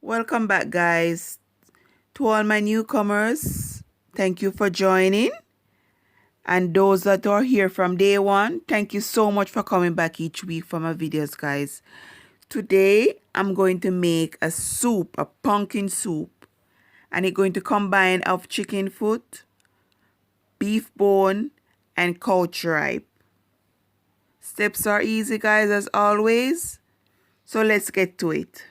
Welcome back, guys. To all my newcomers, thank you for joining. And those that are here from day one, thank you so much for coming back each week for my videos, guys. Today, I'm going to make a soup, a pumpkin soup. And it's going to combine of chicken foot, beef bone, and cow tripe. Steps are easy, guys, as always. So let's get to it.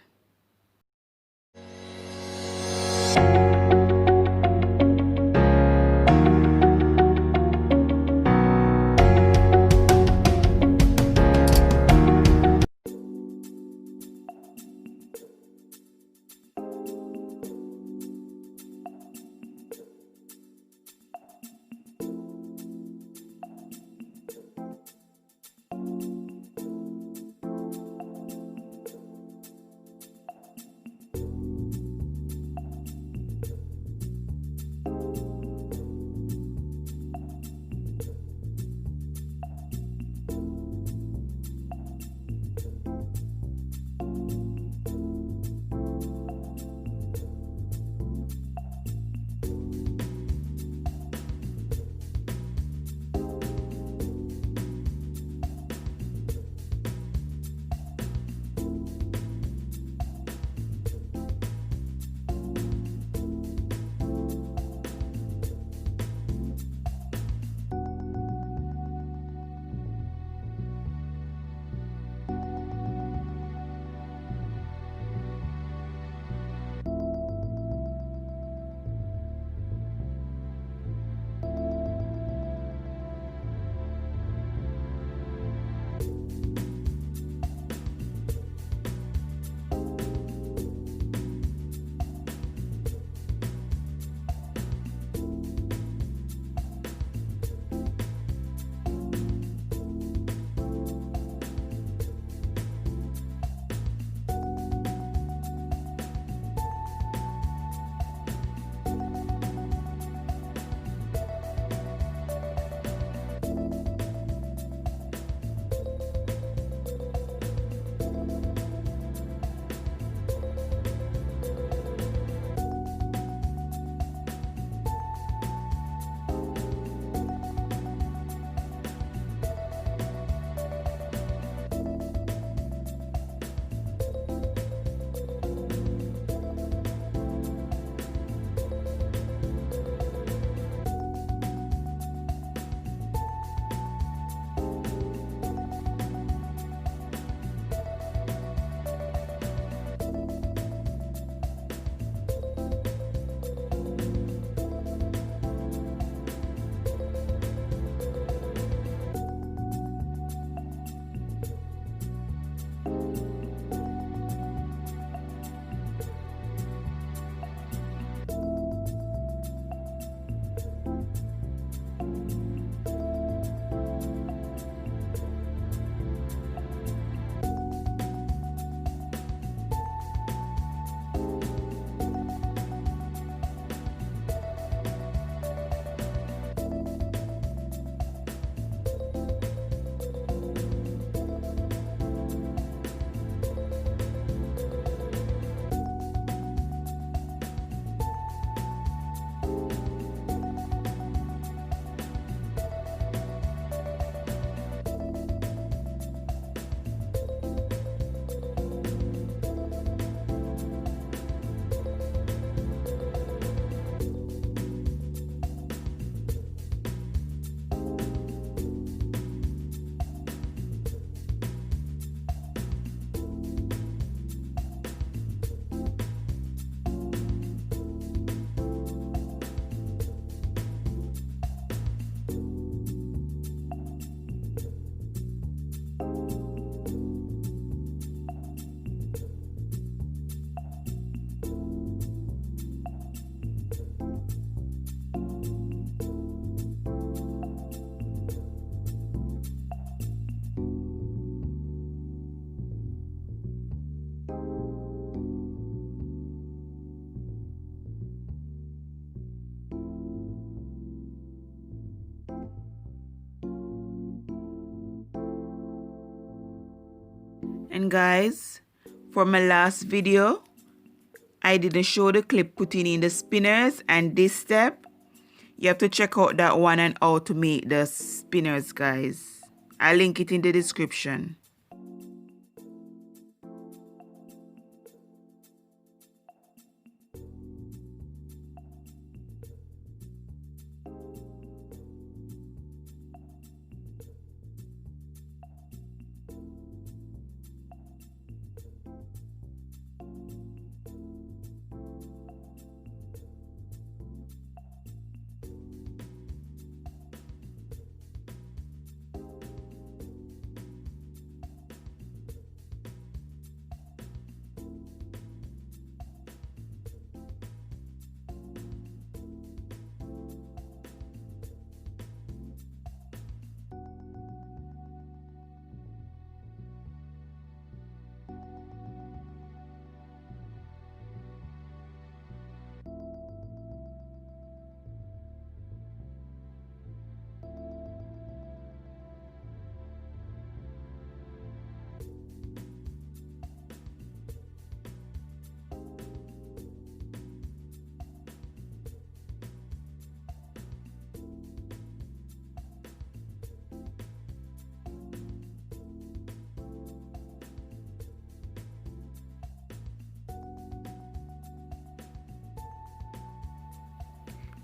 And guys, for my last video, I didn't show the clip putting in the spinners, and this step, you have to check out that one and how to make the spinners, guys. I'll link it in the description.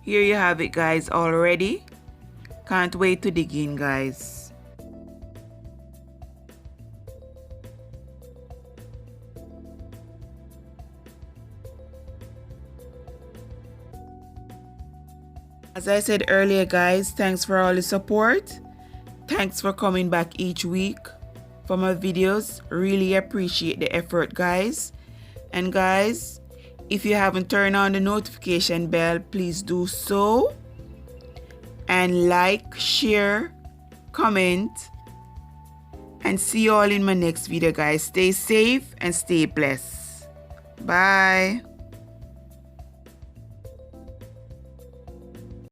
Here you have it, guys, already. Can't wait to dig in, guys. As I said earlier, guys, thanks for all the support. Thanks for coming back each week for my videos. Really appreciate the effort, guys. And guys, if you haven't turned on the notification bell, please do so. And like, share, comment. And see you all in my next video, guys. Stay safe and stay blessed. Bye.